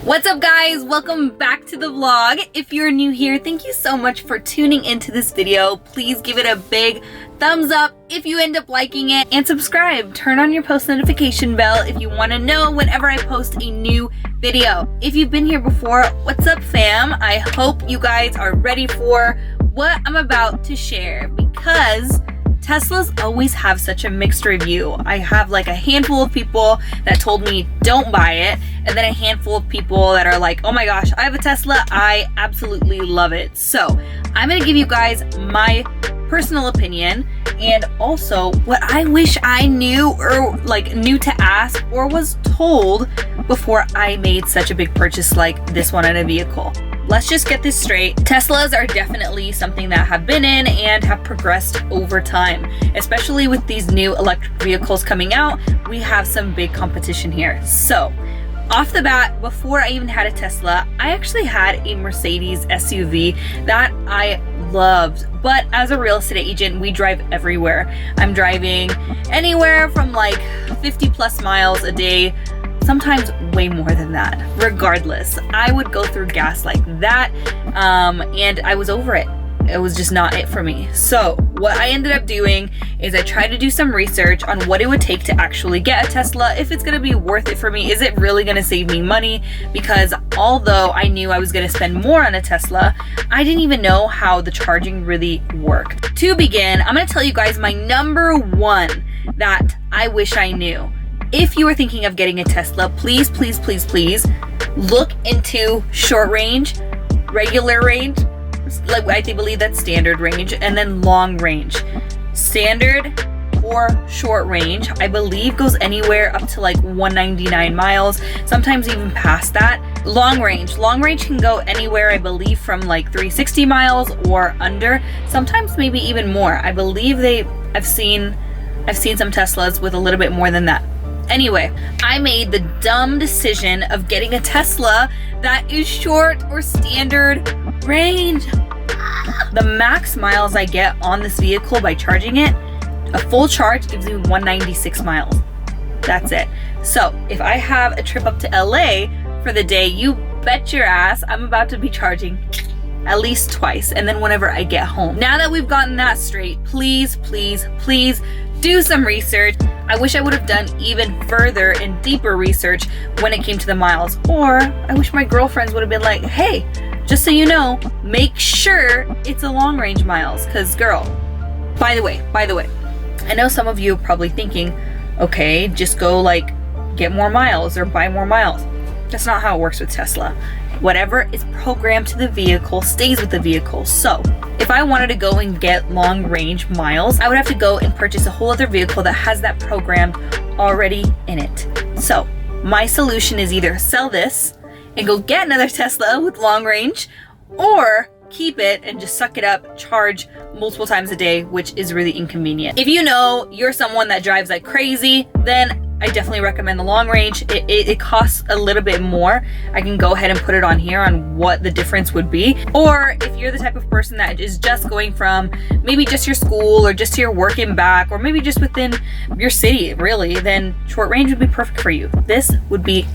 What's up guys? Welcome back to the vlog. If you're new here, thank you so much for tuning into this video. Please give it a big thumbs up if you end up liking it, and subscribe. Turn on your post notification bell if you want to know whenever I post a new video. If you've been here before, what's up fam? I hope you guys are ready for what I'm about to share, because Teslas always have such a mixed review. I have like a handful of people that told me don't buy it, and then a handful of people that are like, oh my gosh, I have a Tesla, I absolutely love it. So I'm gonna give you guys my personal opinion, and also what I wish I knew, or like knew to ask, or was told before I made such a big purchase like this one on a vehicle. Let's just get this straight. Teslas are definitely something that have been in and have progressed over time. Especially with these new electric vehicles coming out, we have some big competition here. So, off the bat, before I even had a Tesla, I actually had a Mercedes SUV that I loved. But as a real estate agent, we drive everywhere. I'm driving anywhere from like 50 plus miles a day, sometimes way more than that. Regardless, I would go through gas like that, and I was over it. It was just not it for me. So what I ended up doing is I tried to do some research on what it would take to actually get a Tesla, if it's gonna be worth it for me. Is it really gonna save me money? Because although I knew I was gonna spend more on a Tesla, I didn't even know how the charging really worked. To begin, I'm gonna tell you guys my number one that I wish I knew. If you are thinking of getting a Tesla, please, please, please, please look into short range, regular range, like I believe that's standard range, and then long range. Standard or short range, I believe, goes anywhere up to like 199 miles, sometimes even past that. Long range can go anywhere, I believe, from like 360 miles or under, sometimes maybe even more. I believe I've seen some Teslas with a little bit more than that. Anyway, I made the dumb decision of getting a Tesla that is short or standard range. The max miles I get on this vehicle by charging it, a full charge gives me 196 miles. That's it. So if I have a trip up to LA for the day, you bet your ass I'm about to be charging at least twice, and then whenever I get home. Now that we've gotten that straight, please, please, please do some research. I wish I would have done even further and deeper research when it came to the miles. Or I wish my girlfriends would have been like, hey, just so you know, make sure it's a long range miles. Cause girl, by the way, I know some of you are probably thinking, okay, just go like get more miles or buy more miles. That's not how it works with Tesla. Whatever is programmed to the vehicle stays with the vehicle. So if I wanted to go and get long range miles, I would have to go and purchase a whole other vehicle that has that programmed already in it. So my solution is either sell this and go get another Tesla with long range, or keep it and just suck it up, charge multiple times a day, which is really inconvenient. If you know you're someone that drives like crazy, then I definitely recommend the long range. It costs a little bit more. I can go ahead and put it on here on what the difference would be. Or if you're the type of person that is just going from maybe just your school or just to your work and back, or maybe just within your city really, then short range would be perfect for you. This would be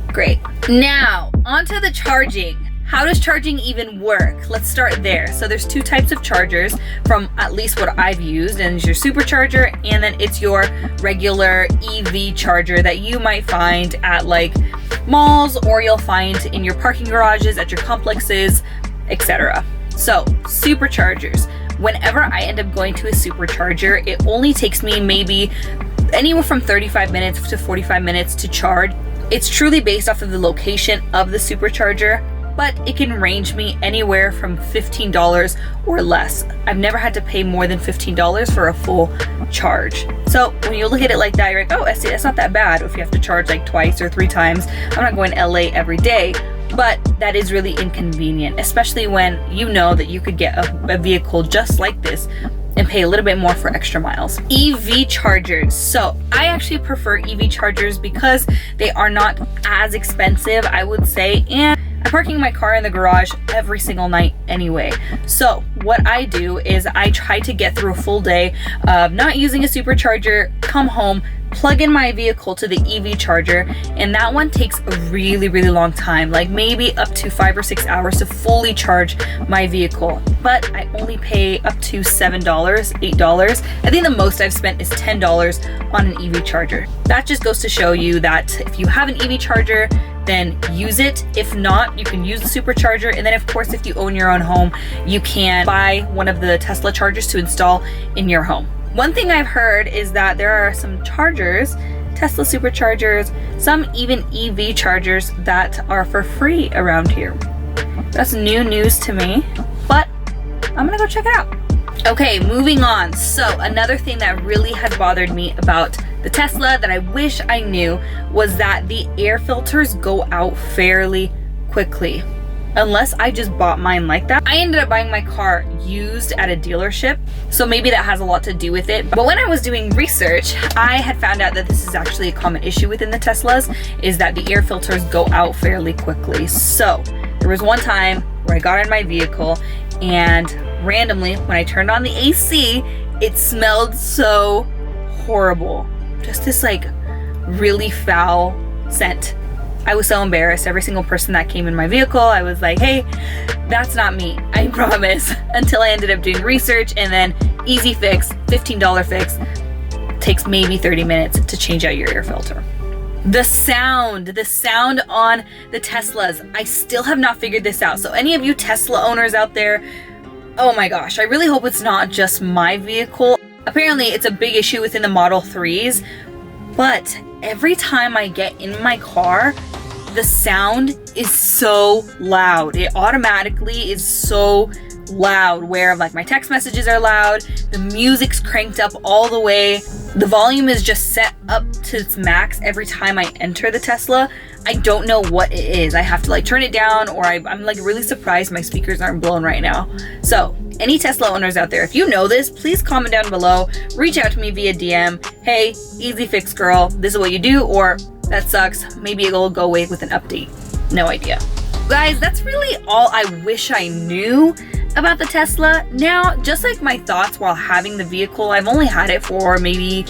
great. Now, onto the charging. How does charging even work? Let's start there. So there's two types of chargers, from at least what I've used, and it's your supercharger, and then it's your regular EV charger that you might find at like malls, or you'll find in your parking garages, at your complexes, etc. So superchargers. Whenever I end up going to a supercharger, it only takes me maybe anywhere from 35 minutes to 45 minutes to charge. It's truly based off of the location of the supercharger, but it can range me anywhere from $15 or less. I've never had to pay more than $15 for a full charge. So when you look at it like that, you're like, oh, Essie, that's not that bad if you have to charge like twice or 3 times. I'm not going to LA every day, but that is really inconvenient, especially when you know that you could get a vehicle just like this and pay a little bit more for extra miles. EV chargers. So I actually prefer EV chargers because they are not as expensive, I would say, and I'm parking my car in the garage every single night anyway. So what I do is I try to get through a full day of not using a supercharger, come home, plug in my vehicle to the EV charger, and that one takes a really long time, like maybe up to 5 or 6 hours to fully charge my vehicle. But I only pay up to $7, $8. I think the most I've spent is $10 on an EV charger. That just goes to show you that if you have an EV charger, then use it. If not, you can use the supercharger. And then of course, if you own your own home, you can buy one of the Tesla chargers to install in your home. One thing I've heard is that there are some chargers, Tesla superchargers, some even EV chargers that are for free around here. That's new news to me, but I'm gonna go check it out. Okay, moving on. So another thing that really has bothered me about the Tesla that I wish I knew was that the air filters go out fairly quickly. Unless I just bought mine like that. I ended up buying my car used at a dealership, so maybe that has a lot to do with it. But when I was doing research, I had found out that this is actually a common issue within the Teslas, is that the air filters go out fairly quickly. So there was one time where I got in my vehicle and randomly when I turned on the AC, it smelled so horrible. Just this like really foul scent. I was so embarrassed. Every single person that came in my vehicle, I was like, hey, that's not me, I promise. Until I ended up doing research, and then easy fix, $15 fix, takes maybe 30 minutes to change out your air filter. The sound on the Teslas, I still have not figured this out. So any of you Tesla owners out there, oh my gosh, I really hope it's not just my vehicle. Apparently it's a big issue within the Model 3s, but every time I get in my car, the sound is so loud. It automatically is so loud, where like my text messages are loud, the music's cranked up all the way, the volume is just set up to its max every time I enter the Tesla. I don't know what it is. I have to like turn it down, or I'm like really surprised my speakers aren't blown right now. So any Tesla owners out there, if you know this, please comment down below, reach out to me via DM. Hey, easy fix girl, this is what you do, or that sucks, maybe it'll go away with an update. No idea. Guys, that's really all I wish I knew about the Tesla. Now, just like my thoughts while having the vehicle, I've only had it for maybe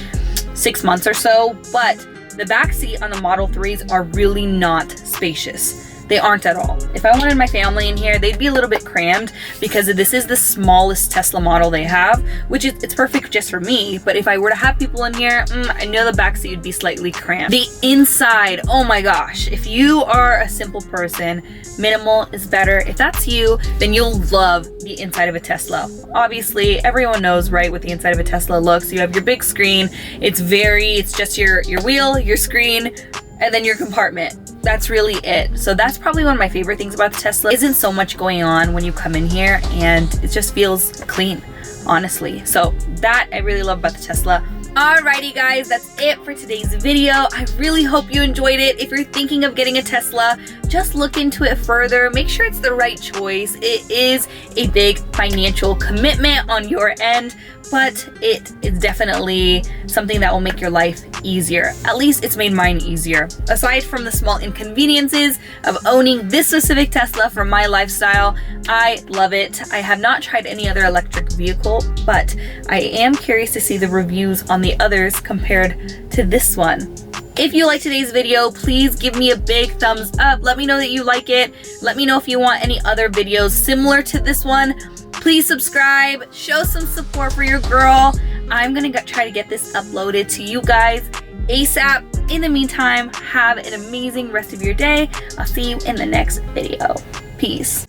6 months or so, but the back seat on the Model 3s are really not spacious. They aren't at all. If I wanted my family in here, they'd be a little bit crammed because this is the smallest Tesla model they have, which is, it's perfect just for me. But if I were to have people in here, I know the backseat would be slightly cramped. The inside, oh my gosh. If you are a simple person, minimal is better. If that's you, then you'll love the inside of a Tesla. Obviously, everyone knows, right, what the inside of a Tesla looks. You have your big screen. It's just your wheel, your screen, and then your compartment. That's really it. So that's probably one of my favorite things about the Tesla. Isn't so much going on when you come in here, and it just feels clean, honestly. So that I really love about the Tesla. Alrighty guys, that's it for today's video. I really hope you enjoyed it. If you're thinking of getting a Tesla, just look into it further. Make sure it's the right choice. It is a big financial commitment on your end, but it is definitely something that will make your life easier. At least it's made mine easier. Aside from the small inconveniences of owning this specific Tesla for my lifestyle, I love it. I have not tried any other electric vehicle, but I am curious to see the reviews on the others compared to this one. If you liked today's video, please give me a big thumbs up. Let me know that you like it. Let me know if you want any other videos similar to this one. Please subscribe, show some support for your girl. I'm gonna try to get this uploaded to you guys ASAP. In the meantime, have an amazing rest of your day. I'll see you in the next video. Peace.